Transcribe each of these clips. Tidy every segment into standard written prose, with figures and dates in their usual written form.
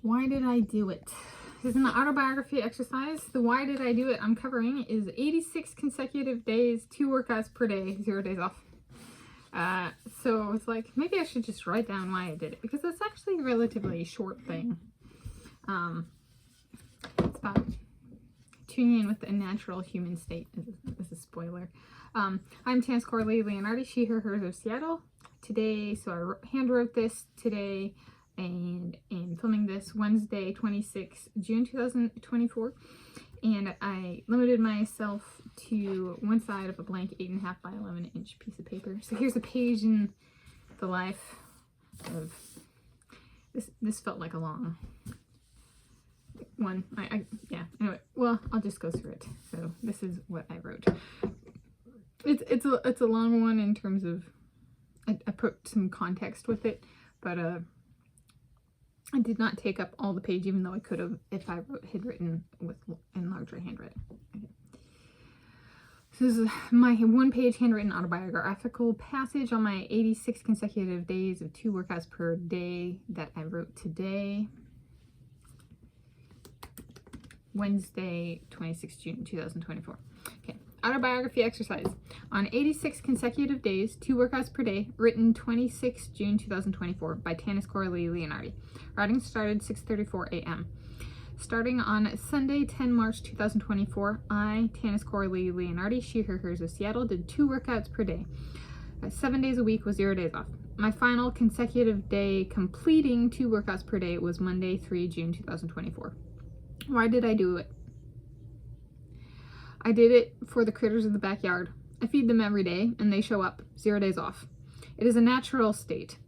Why did I do it? This is an autobiography exercise. The why did I do it I'm covering is 86 consecutive days, 2 workouts per day, 0 days off. So it's like, maybe I should just write down why I did it, because it's actually a relatively short thing. It's about tuning in with the natural human state. This is a spoiler. I'm Tanis Coralee Leonhardi, she, her, hers of Seattle. Today, so I hand wrote this today and am filming this Wednesday, 26 June 2024. And I limited myself to one side of a blank 8.5 by 11 inch piece of paper. So here's a page in the life of this. This felt like a long one. Yeah. Anyway, well, I'll just go through it. So this is what I wrote. It's a long one in terms of I put some context with it, but I did not take up all the page, even though I could have if I had written in larger handwritten. Okay. So this is my one-page handwritten autobiographical passage on my 86 consecutive days of 2 workouts per day that I wrote today, Wednesday, 26 June 2024. Okay. Autobiography exercise. On 86 consecutive days, 2 workouts per day, written 26 June 2024 by Tanis Coralee Leonhardi. Writing started 6:34 a.m. Starting on Sunday, 10 March 2024, I, Tanis Coralee Leonhardi, she, her, hers of Seattle, did 2 workouts per day, 7 days a week with 0 days off. My final consecutive day completing 2 workouts per day was Monday, 3 June 2024. Why did I do it? I did it for the critters of the backyard. I feed them every day and they show up, 0 days off. It is a natural state.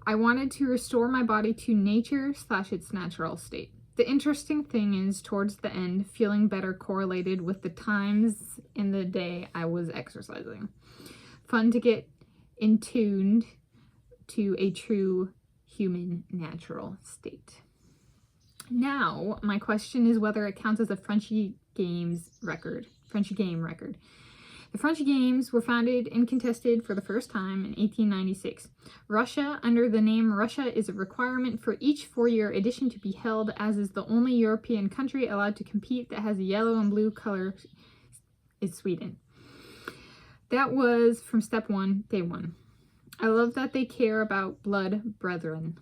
I wanted to restore my body to nature / its natural state. The interesting thing is, towards the end, feeling better correlated with the times in the day I was exercising. Fun to get in tuned to a true human natural state. Now, my question is whether it counts as a Frenchy game record. The Frenchy Games were founded and contested for the first time in 1896. Russia, under the name Russia, is a requirement for each 4-year edition to be held, as is the only European country allowed to compete that has a yellow and blue color is Sweden. That was from step 1, day 1. I love that they care about blood brethren.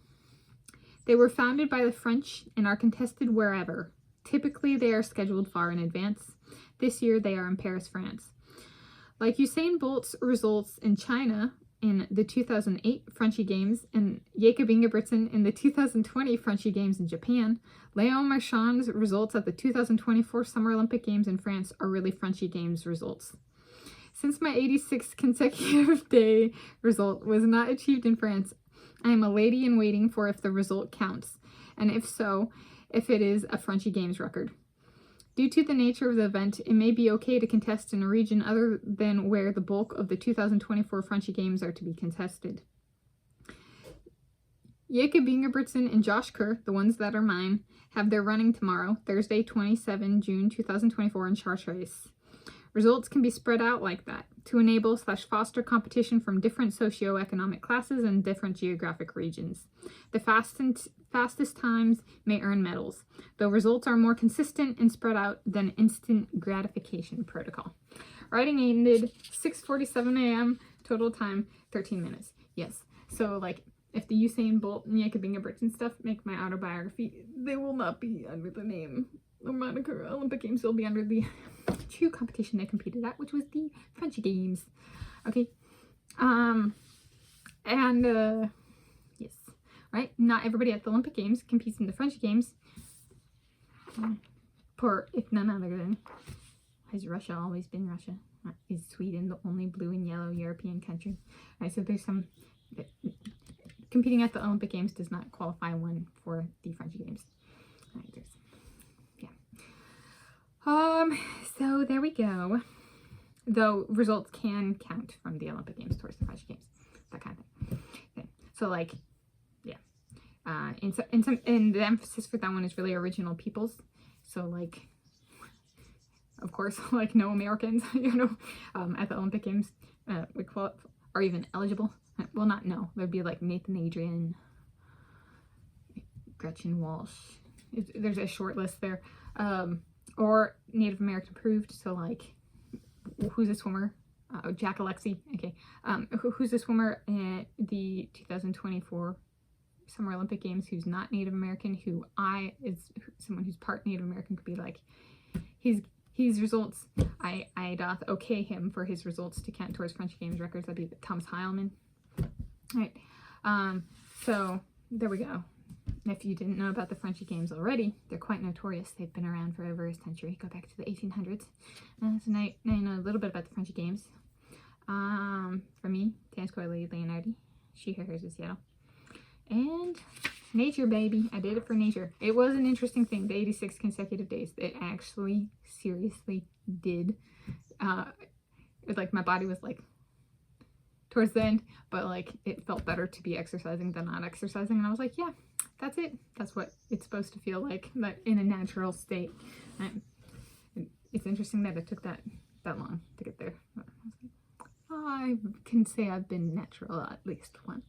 They were founded by the French and are contested wherever. Typically, they are scheduled far in advance. This year, they are in Paris, France. Like Usain Bolt's results in China in the 2008 Frenchy Games and Jakob Ingebrigtsen in the 2020 Frenchy Games in Japan, Léon Marchand's results at the 2024 Summer Olympic Games in France are really Frenchy Games results. Since my 86th consecutive day result was not achieved in France, I am a lady in waiting for if the result counts, and if so, if it is a Frenchy Games record. Due to the nature of the event, it may be okay to contest in a region other than where the bulk of the 2024 Frenchy Games are to be contested. Jakob Ingebrigtsen and Josh Kerr, the ones that are mine, have their running tomorrow, Thursday, 27 June 2024 in Chartres. Results can be spread out like that to enable / foster competition from different socioeconomic classes and different geographic regions. The fastest times may earn medals, though results are more consistent and spread out than instant gratification protocol. Writing ended 6:47 a.m. Total time 13 minutes. Yes, so like if the Usain Bolt and Jakob Ingebrigtsen stuff make my autobiography, they will not be under the name or moniker Olympic Games. They'll be under the true competition they competed at, which was the Frenchy Games. Okay. Yes, right? Not everybody at the Olympic Games competes in the Frenchy Games. For if none other than, has Russia always been Russia? Is Sweden the only blue and yellow European country? All right, so there's some competing at the Olympic Games does not qualify one for the Frenchy Games. All right, there's so there we go. Though results can count from the Olympic Games towards the Frenchy Games, that kind of thing. Okay. So like, yeah. And the emphasis for that one is really original peoples. So like, of course, like no Americans, at the Olympic Games would are even eligible. Well, not no. There'd be like Nathan Adrian, Gretchen Walsh. There's a short list there. Or Native American approved. So like, who's a swimmer? Jack Alexie. Okay. Who's a swimmer at the 2024 Summer Olympic Games who's not Native American? Who is someone who's part Native American, could be like, his results. I doth okay him for his results to count towards French Games records. That'd be Thomas Heilman. All right. So there we go. If you didn't know about the Frenchy Games already, they're quite notorious. They've been around for over a century. Go back to the 1800s. So now you know a little bit about the Frenchy Games. For me, Tanis Coralee Leonhardi. She, her, hers is Seattle. And nature, baby. I did it for nature. It was an interesting thing, the 86 consecutive days. It actually seriously did. Like my body was like towards the end, but like it felt better to be exercising than not exercising. And I was like, yeah, that's it. That's what it's supposed to feel like, but in a natural state. And it's interesting that it took that long to get there. But I was like, I can say I've been natural at least once.